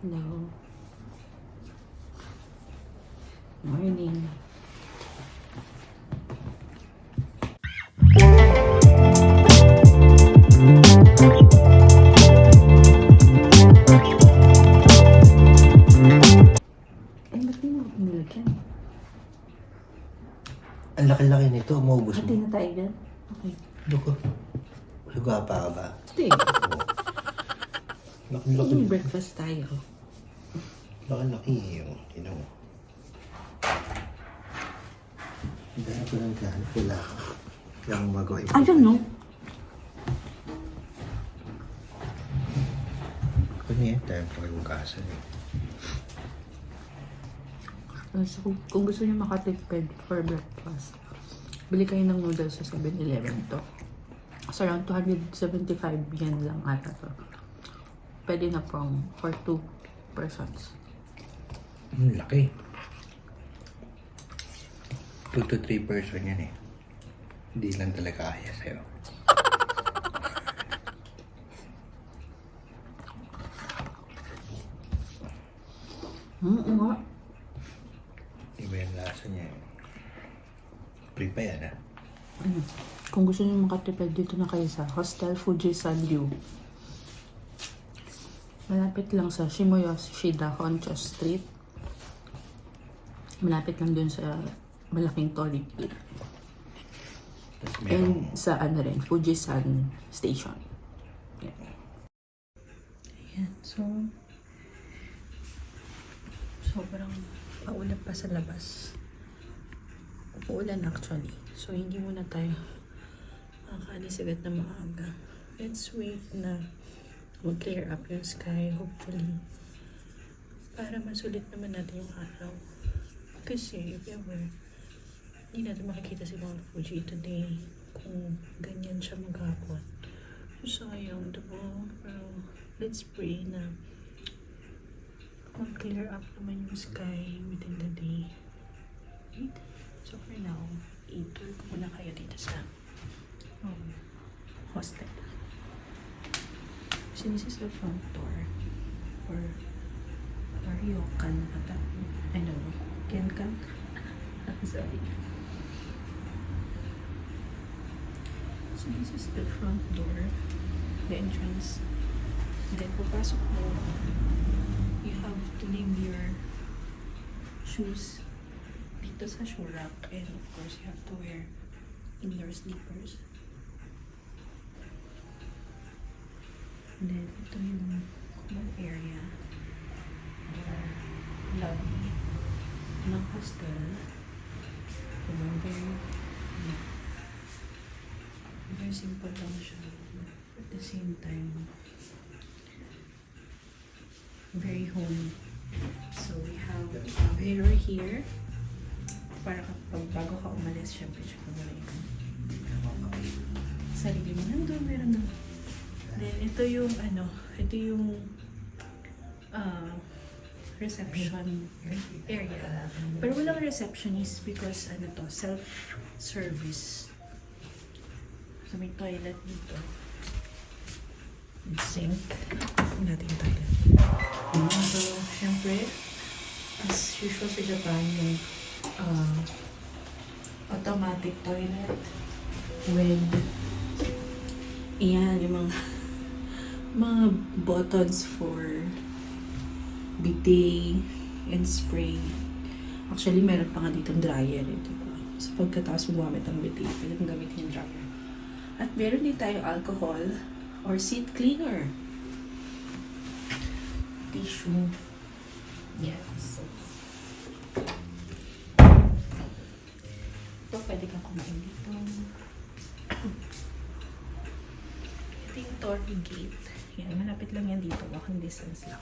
Hello. Morning. Ba't di mo nilagyan? Ang laki-laki nito, maubos Hati mo. na tayo dyan? Okay. Loko. Luga pa ka ba? Hindi. Laki-laki. Breakfast tayo. Laki-laki yung, mo. Dahil ko lang dyan, wala. Kaya akong magawa ito. I don't know. Kanya tayo pakibukasan eh. So, kung gusto niyo makatipid for breakfast, bili kayo ng noodles sa 7-Eleven to. So, around 275 yen lang ata to. Pwede na pong for 2 persons. Laki. 2 to 3 person yan eh. Hindi lang talaga kaya sa'yo. Nga. Iba yung lasa niya. Pre pa yan ah. Kung gusto niyo makatipid, dito na kayo sa Hostel Fujisan Ryu. Malapit lang sa Shimoyoshida Honcho Street. Malapit lang dun sa malaking Tori. Tapos merong And sa ano rin, Fujisan Station. Yeah. Ayan, so sobrang paulan pa sa labas. Uulan actually. So hindi muna tayo makakaalis agad na maaga. Let's wait na mag-clear up yung sky, hopefully. Para masulit naman natin yung araw. Kasi if ever hindi natin makikita si Mount Fuji today kung ganyan siya maghapon. So sayang, diba? Pero let's pray na mag-clear up naman yung sky within the day. Right? So for now, i-tour ko muna kayo dito sa hostel. So this is the front door or ryokan ata. I don't know. Genkan? Sorry. So this is the front door, the entrance. And then pupasok mo, you have to leave your shoes dito sa shoe rack, and of course you have to wear indoor slippers. And then ito yung common area or lobby ng hostel. Very simple lang siya. At the same time, very homey. So we have a mirror here. Para kapag bago ka umalis, syempre check mo na yung sarili mo. Nandun, meron na. Then ito yung ito yung reception area. Pero walang receptionist because self-service. So may toilet dito. Sink. Natin yung toilet. So, syempre, as usual sa Japan, yung automatic toilet with yung mga buttons for bidet and spray. Actually, meron pa nga ditong dryer eh, diba? So, pagkatapos mo gumamit ng bidet, pwede mong gamitin yung dryer. At meron din tayo alcohol or seat cleaner. Tissue. Yes. Ito, pwede kang kumain dito. Ito yung Tori Gate. Yan, malapit lang yan dito. Walking distance lang.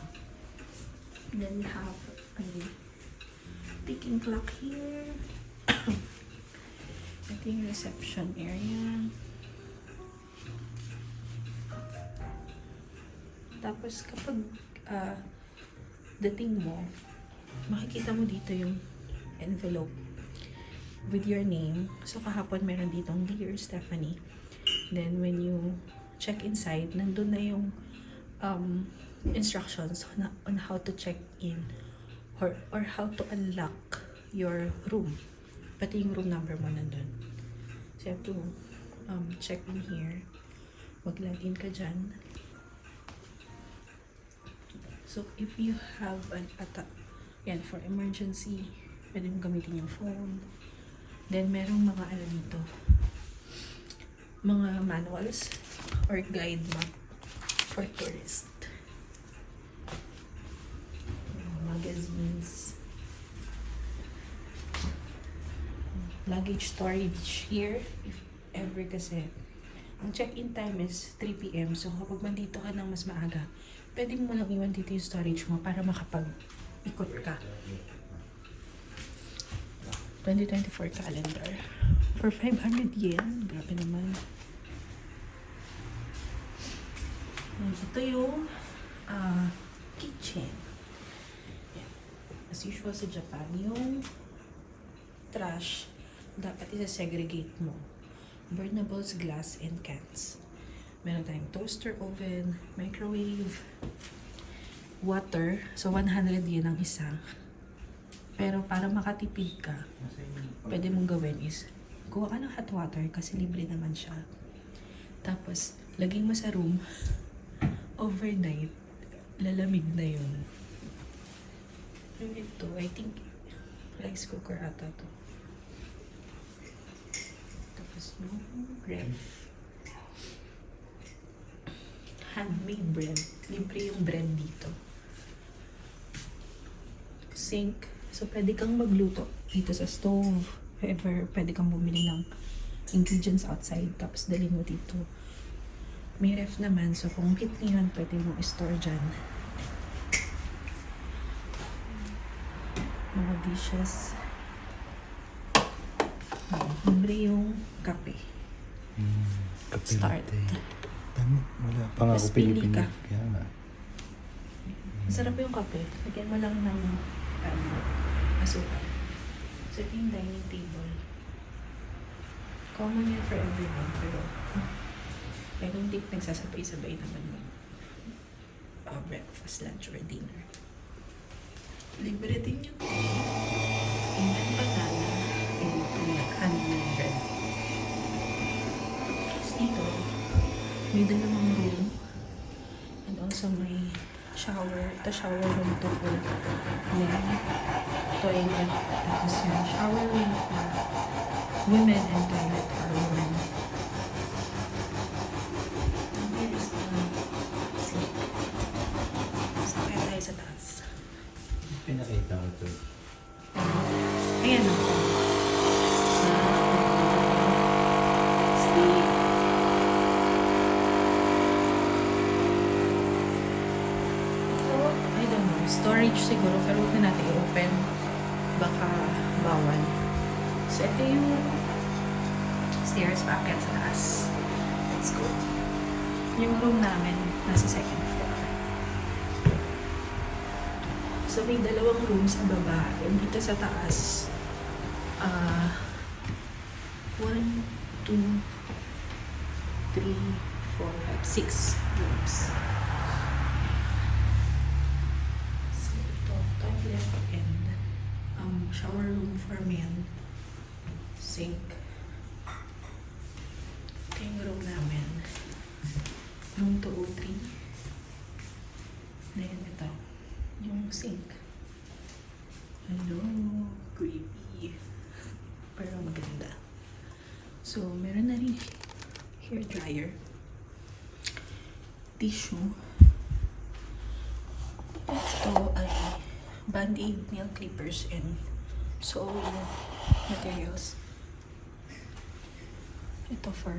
And then we have a ticking clock here. Ito yung reception area. Tapos kapag dating mo, makikita mo dito yung envelope with your name. So kahapon meron ditong Dear Stephanie. Then when you check inside, nandun na yung instructions on how to check in or how to unlock your room. Pati yung room number mo nandun. So you have to check in here. Mag-login ka dyan. So if you have an attack, yan, for emergency, pwede mo gamitin yung phone. Then merong mga ano dito, mga manuals or guide map for tourists. Magazines. Luggage storage here, if ever kasi. Ang check-in time is 3 p.m. So kapag mandito ka ng mas maaga, pwede mo lang iwan dito yung storage mo para makapag-ikot ka. 2024 calendar. For 500 yen. Grabe naman. And ito yung kitchen. Yan. As usual sa Japan, yung trash dapat isa-segregate mo. Burnables, glass, and cans. Meron tayong toaster oven, microwave, water. So 100 yen ang isa. Pero para makatipid ka, pwede mong gawin is kuha ka ng hot water kasi libre naman siya. Tapos, lagay mo sa room, overnight, lalamig na yun. Ito, I think, rice cooker ata to. Tapos yung ref. Handmade bread. Libre yung bread dito. Sink. So, pwede kang magluto dito sa stove. However, pwede kang bumili ng ingredients outside. Tapos, dalhin mo dito. May ref naman. So, kung hit niyo yun, pwede mo i-store dyan. Mga dishes. Libre yung kape. Kape Start. latte. Dami. Wala pa nga ako Tapos pili ka. pinipili. Kaya nga. Masarap yung kape. Lagyan mo lang ng asukal. So, ito yung dining table. Common yan for everyone. Pero, pero hindi nagsasabay-sabay naman mag breakfast, lunch, or dinner. Libre din yung Indian banana and handmade bread. Tapos dito, may dalawang room and also may shower. Ito shower room to for men. Toilet. Tapos yung shower room for women and toilet for women. And here is the sink. So, kaya tayo sa taas. Pinakita ko to. Ayan o. Stay. I don't know, storage siguro, pero huwag na natin i-open. Baka bawal. So, ito yung stairs paakyat sa taas. Let's go. Yung room namin, nasa second floor. So, may dalawang room sa baba. And dito sa taas, 1, 2, 3, 4, 5, 6 rooms. Toilet and shower room for men, sink. Ito yung room namin, room 203. Then ito yung sink. Hello, creepy pero maganda. So meron na rin hair dryer, tissue. Ito ay Band-Aid, nail clippers, and sewing materials. Ito for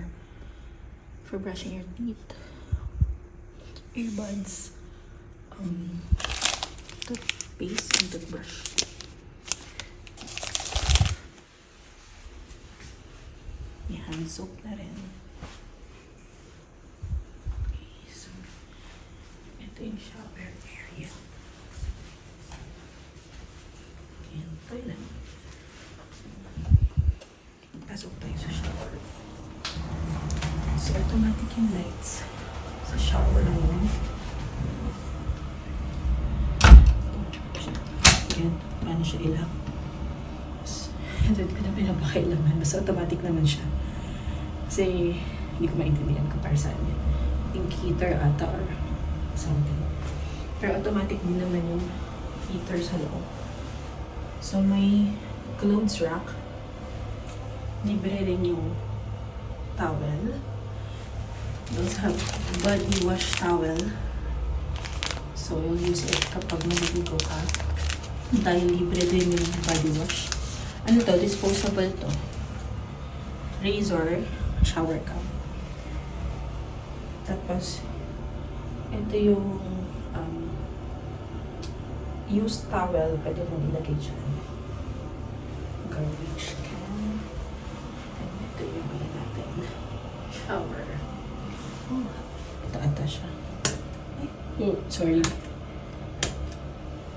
brushing your teeth. Earbuds, toothpaste and toothbrush. May hand soap na rin. Okay, so ito yung shower area. And toilet. Pasok tayo sa shower. So, automatic yung lights sa shower room. yan. Paano siya ilang. Hindi ko na pinapakailangan. Basta automatic naman siya. Kasi hindi ko maintindihan kung para saan yun. I think heater ata or something. Pero automatic din naman yung heater sa loob. So may clothes rack. Libre rin yung towel. Those have body wash towel. So you'll use it kapag maliligo ka. Dahil libre din yung body wash. Ano to? Disposable to. Razor, shower cap. Tapos, ito yung used towel. Pwede mo ilagay dyan. Garbage can. And ito yung ano natin. Shower. Oh, ito ata siya. Ay, sorry.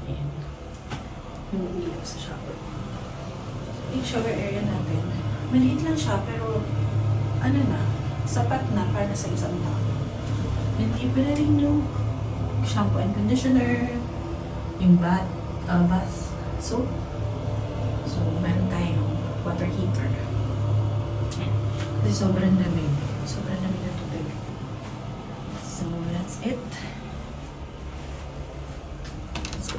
Ayan. Yung umilaw sa shower. Yung shower area natin, maliit lang siya pero ano na, sapat na para sa isang tao. And libre rin yung shampoo and conditioner, yung bath soap. So, meron tayong water heater. Ayan. Kasi sobrang lamig. Sobrang lamig na tubig. So, that's it. Let's go.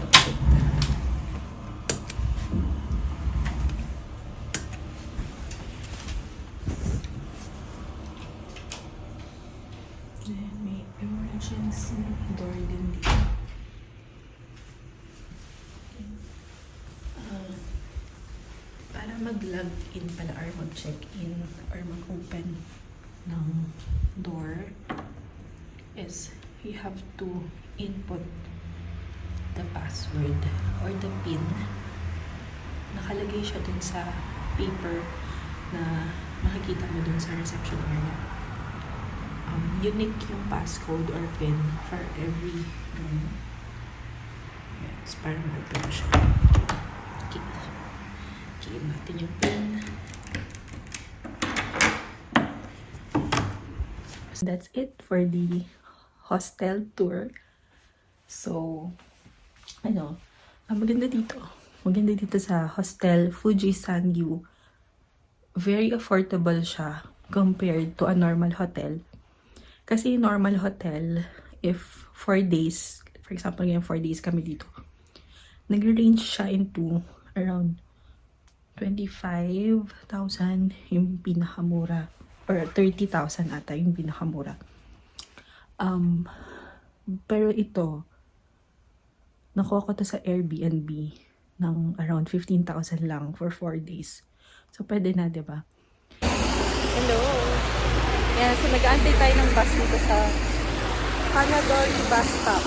Then may emergency door din dito. Para mag-log in pala or mag-check in or mag-open ng door is you have to input the password or the PIN. Nakalagay siya dun sa paper na makikita mo dun sa reception area. Unique yung passcode or PIN for every room. Yes, para ma-open siya. Kiin natin yung PIN. So that's it for the hostel tour. So, maganda dito. Maganda dito sa hostel Fuji Sangyu. Very affordable siya compared to a normal hotel. Kasi normal hotel, if 4 days, for example, yung 4 days kami dito, nag-range siya into around 25,000 yung pinakamura. Or 30,000 ata yung pinakamura. Pero ito, nakuha ko to sa Airbnb ng around 15,000 lang for 4 days. So, pwede na, diba? Hello! Yan, so nag-aantay tayo ng bus dito sa Hanadori bus stop.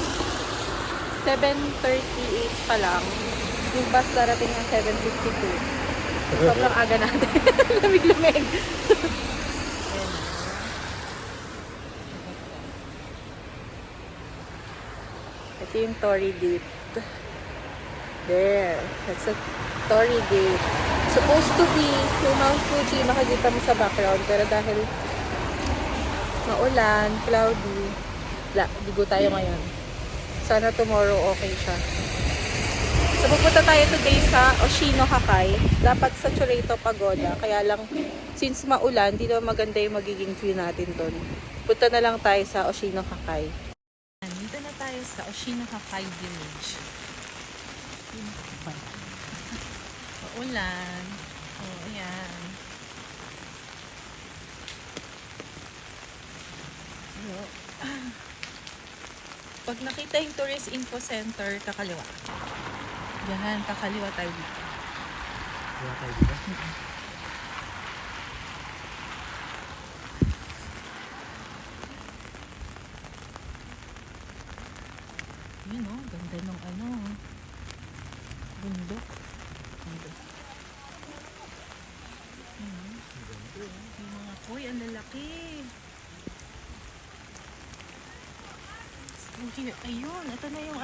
7:38 pa lang. Yung bus darating ng 7:52. Sobrang aga natin. Lamig-lamig. Ito yung Torii Gate. There. That's a Torii Gate. Supposed to be yung Mount Fuji makikita mo sa background. Pero dahil maulan, cloudy, ligo tayo ngayon. Sana tomorrow okay siya. So pupunta tayo today sa Oshinoko-Kai. Dapat sa Chureito Pagoda. Kaya lang, since maulan, di naman maganda yung magiging view natin doon. Punta na lang tayo sa Oshinoko-Kai. Dito na tayo sa Oshinoko-Kai Village. Maulan. Oh, ayan. Pag nakita yung Tourist Info Center, kakaliwa. Yan, kakaliwa tayo dito. Kakaliwa tayo dito? Yun o, ganda ng bundok. Bundok. Yung mga koy, ang lalaki. Ayun, ito na yung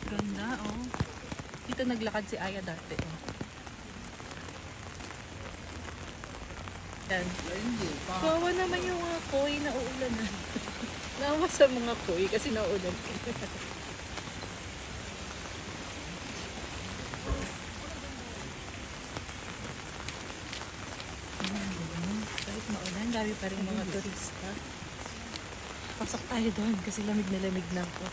ganda, oh. Dito naglakad si Aya dati, oh. Yan. Kawawa naman yung mga koy na uulan na. Nawa sa mga kuy kasi naulan. Kahit maulan, dami pa rin mga turista. Pasok tayo doon kasi lamig na ako.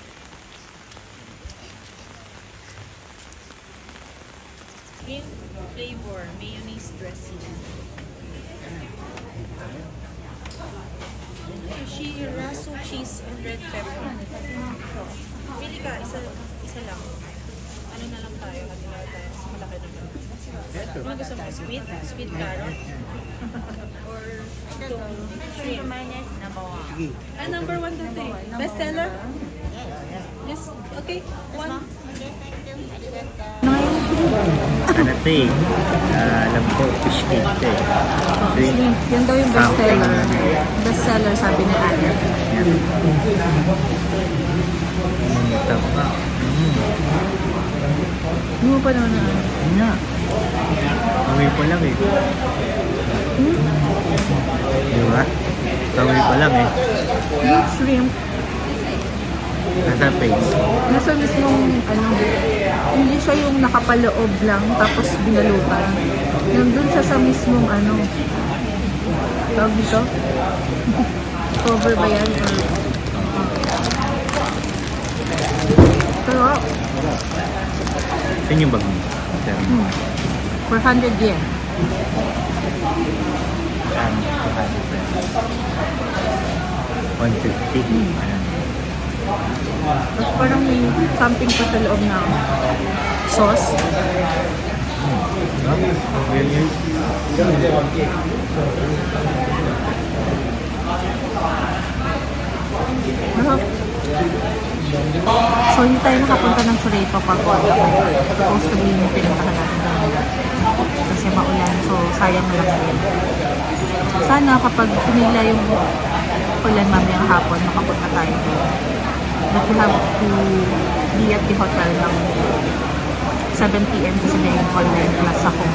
Mint flavor, mayonnaise dressing. Sushi, raso cheese, and red pepper. Pili ka, isa lang. Ano na lang tayo, hati na tayo. Mas malaki naman. Ano gusto mo? Sweet? Sweet carrot? Or itong shrimp? Number one to take. Best seller? Yes, okay. One. Ano to eh? Alam ko, fish cake to eh. Shrimp. Yan daw yung best seller. Best seller sabi ni Ate. Yan. Tapa. Hindi mo pa naman na. Yun nga. Amoy pa lang eh. Di ba? Amoy pa lang eh. Yung shrimp, Nasa face. nasa mismong hindi siya yung nakapaloob lang tapos binalutan. Nandun siya sa mismong tawag dito? Cover ba yan? Pero, Saan yung bag mo? Sir. 400 yen. Saan? 150. Ayan. Tapos parang may something pa sa loob na sauce. Yun yun. Masarap. So, hindi tayo nakapunta ng Churreto Pagoda. Supposed to be yung pinuntahan natin kanina. Kasi maulan. So, sayang na lang yun. Sana kapag pinila yung ulan mamayang hapon, makapunta tayo doon. But we have to be at the hotel ng 7 p.m. kasi na yung online class ako.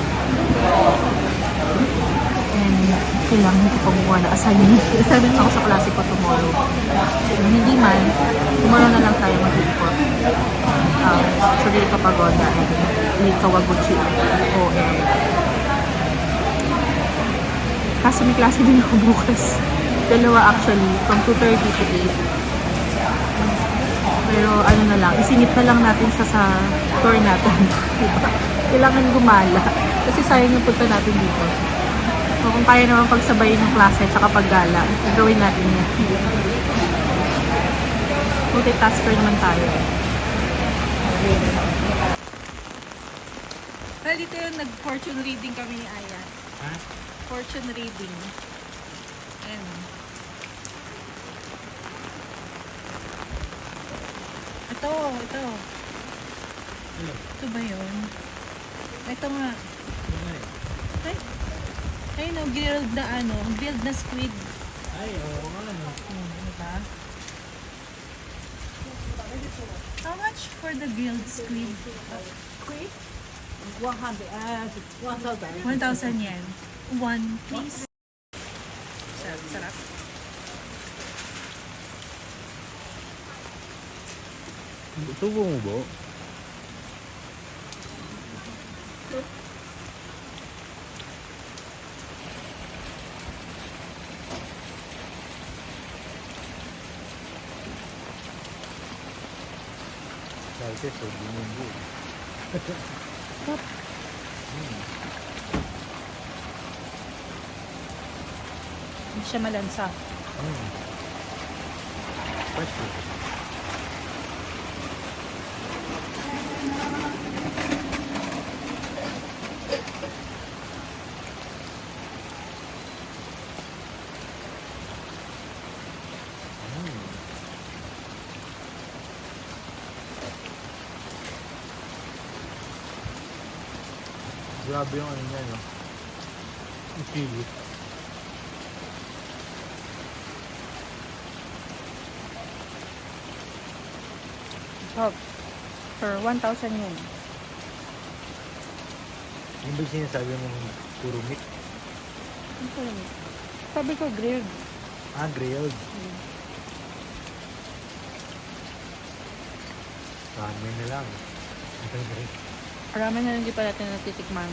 And kailangan ko pag na assignment. Assignment ako sa klase ko tomorrow. Kung hindi man, tomorrow na lang tayo mag-report. Churreto Pagoda and Lake Kawaguchi OM. Kasi may klase din ako bukas. Dalawa actually, from 2:30 to 8. Pero ano na lang, isingit na lang natin siya sa tour natin. Diba? Kailangan gumala. Kasi sayang yung punta natin dito. So kung kaya naman pagsabayin ng klase at paggala, gawin natin yan. Multitasker naman tayo. Well, dito yung nag-fortune reading kami ni Ayan. Ha? Fortune reading. Ayan. Ito. Ito ba yun? Ito nga. Ay. Ay no, grilled na squid. Ay, oo nga no. Diba? How much for the grilled squid? Squid? 1,000. 1,000 yen. One, please. Sarap. Tubo mo ba? Kasi so bumunggo. Hindi siya malansa. Pwede. Grabe yung ano niya, no? Yung chili. For 1,000 yen. Yung ba yung sinasabi mong puro meat? Sabi ko grilled. Ah, grilled. Ramen na lang. Marami na hindi pa natin natitikman.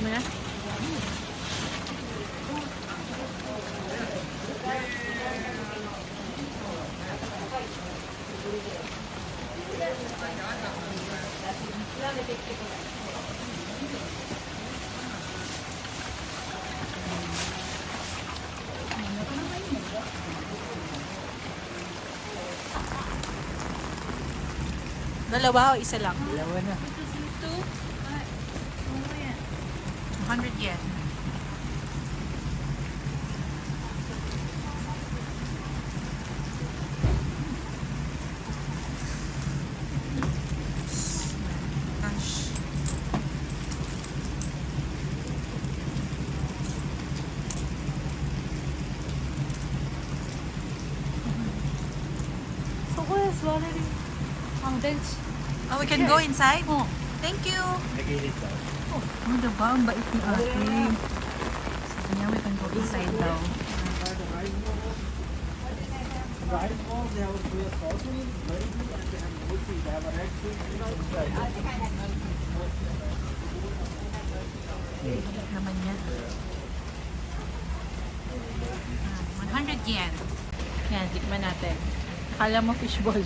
Ano na? Dalawa o isa lang? Dalawa na. 100 yen. Gosh. Oh, we can go inside? Oh. Thank you. Nagilid daw. Ano diba? Ang bait ni ate. Sabi niya, we can go inside daw. Naman niya. 100 yen. Yan, tikman natin. Akala mo fishball.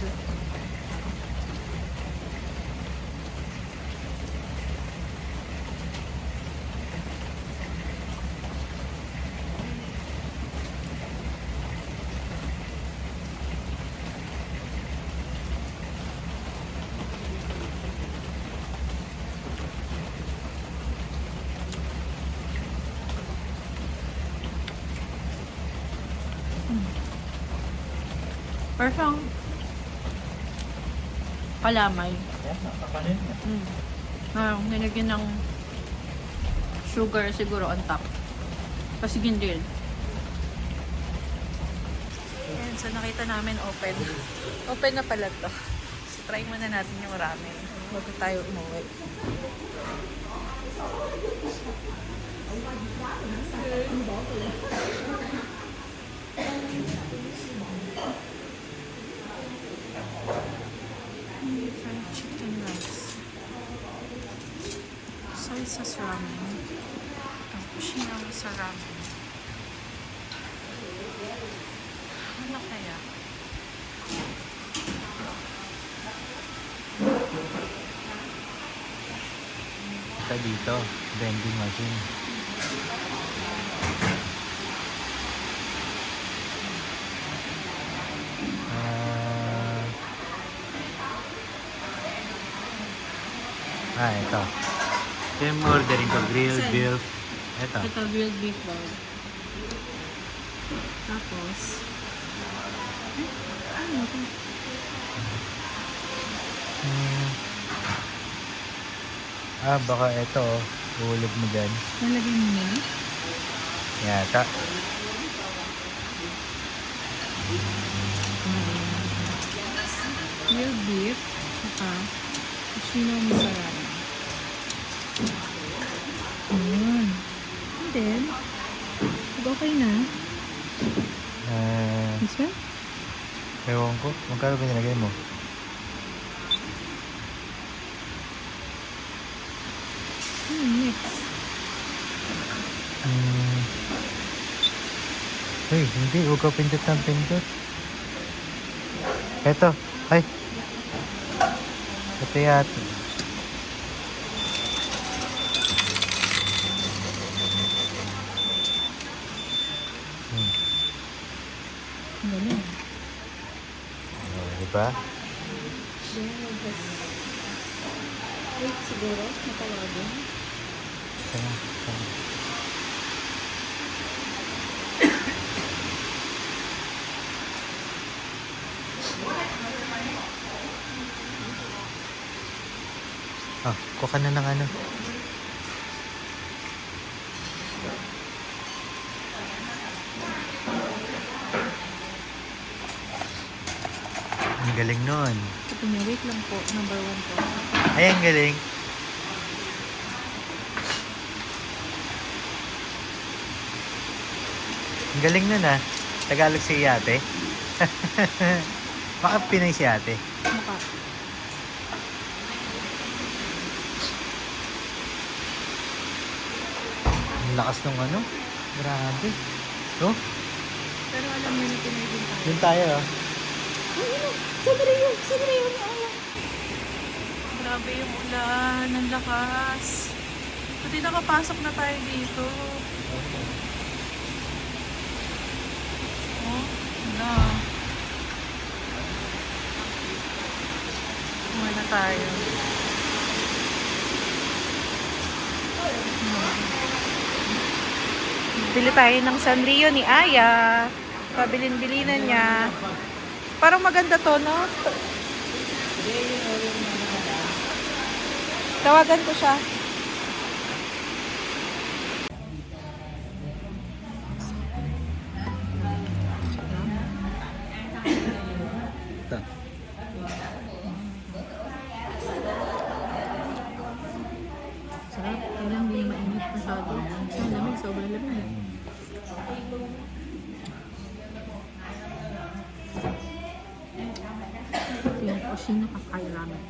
Parang kalamay. Yan, nakakanin na. Nilagyan ng sugar siguro on top. Kasi gindil. Ayan, so nakita namin open. Open na pala to. So try muna natin yung ramen bago tayo umuwi. Fried chicken rice. Soy sauce ramen. Kushinang sa ramen. Ano kaya? Ito dito, vending machine. Ito. Ito yung ordering ko. Grilled Saan? beef. Ito. Ito, grilled beef bowl. Tapos, ano ito? Baka ito. Uhulog mo dyan. Nalagay mo na? Yata. Grilled beef. Saka, kushinang masarap. Ayan. And then, okay na. This one? Ewan ko. Magkano ba nilagay mo? Next. Hey, hindi. Huwag ka pindot ng pindot. Ito. Ay. Ito yata. Ganun. Diba? Wait, siguro. Matawagin. Kuha ka na ng ano. Ang galing nun. Ito niya, wait lang po. Number 1 po. Ay, ang galing. Ang galing nun ah. Tagalog si ate. Baka Pinay si ate. Mukha. Ang lakas ng ano. Grabe. No? Pero alam niyo na Pinoy din tayo. Yun tayo ah. Sanrio! Sanrio! Grabe yung ulan. Ang lakas. Pati nakapasok na tayo dito. Oh, wala. Wala tayo. Bili tayo ng Sanrio ni Aya. Pabilin-bilinan niya. Parang maganda to, no? Tawagan ko siya. Ito. Sarap. Kailan hindi mainit masyado. Ang lamig, sobrang lamig. Ito yung kusina kakain namin.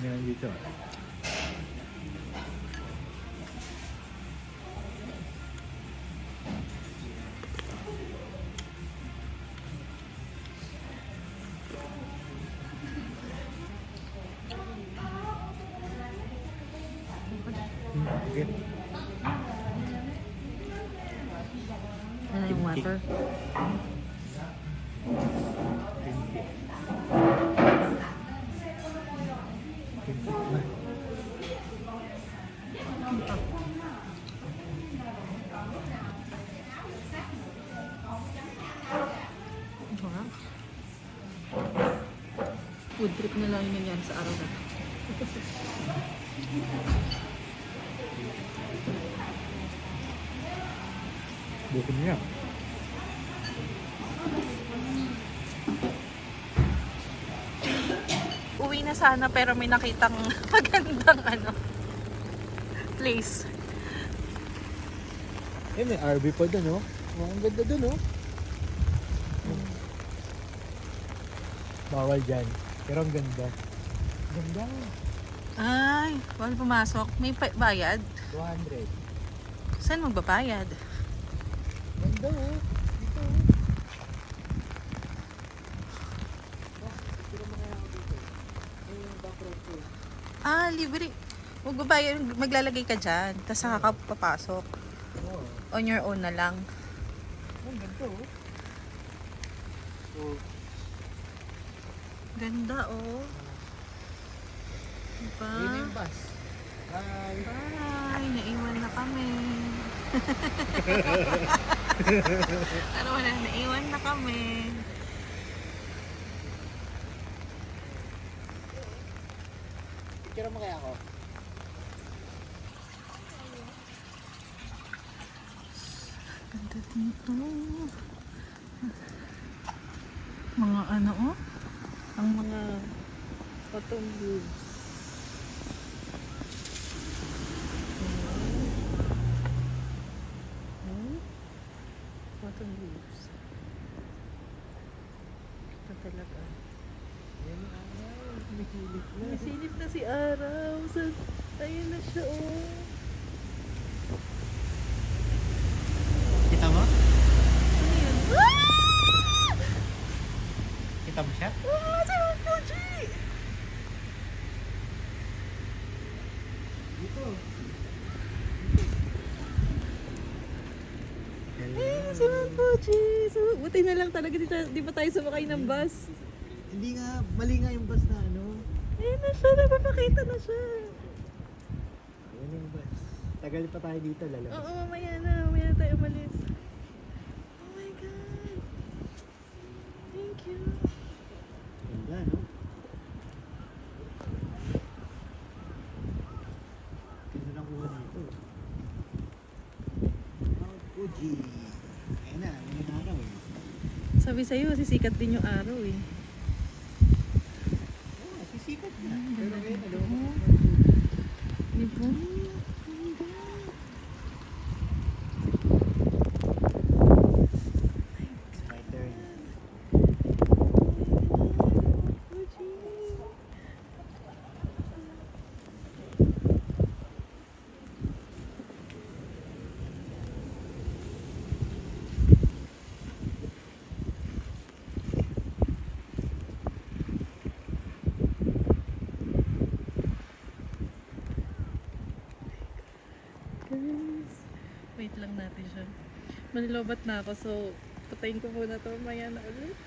Meron dito. Okay. Ano yung water? Food trip na lang yung nangyari sa araw na to. Bukin niya. Uwi na sana pero may nakitang magandang place. Eh, may RV pa doon, oh. Oh, ang ganda doon, oh. Bawal dyan. Pero ang ganda. Ganda. Ay, bawal pumasok. May bayad. 200. Saan magbabayad? Ganda, oh. Dito, oh. Tira mo kaya ako dito. Ay, yung background ko. Ah, libre. Magbabayad, maglalagay ka dyan. Tapos saka ka papasok. Oo. On your own na lang. Ang ganda, oh. Oh. Ganda, oh. Diba? Yun na yung bus. Bye. Bye! Naiwan na kami. Ano wala, naiwan na kami. Tira mo kaya ako. Ganda dito. Mga oh. Ang mga cotton woods. Cotton leaves. Ito talaga. Yan yung araw. Mihilit na. Nasilip na si Araw. Ayun na siya, oh. Kita mo? Ano yun? Kita mo siya? Ah! Si Fuji! Dito. Si Fuji! So, buti na lang talaga di pa tayo sumakay ng bus. Hindi nga, mali nga yung bus na ano. Ayun na siya, napapakita na siya. Ayun yung bus. Tagal pa tayo dito, lalabas. Oo, mamaya na tayo umalis. Oh my God. Thank you. Ganda, no? Ganda ng kuha dito. Mount Fuji. Ayun na, may araw eh. Sabi sa'yo, sisikat din yung araw eh. Oo, sisikat na. Pero ngayon, alam mo, Di ba? it's my turn. Guys, wait lang natin siya. Manilobat na ako, so patayin ko muna to. Maya na ulit.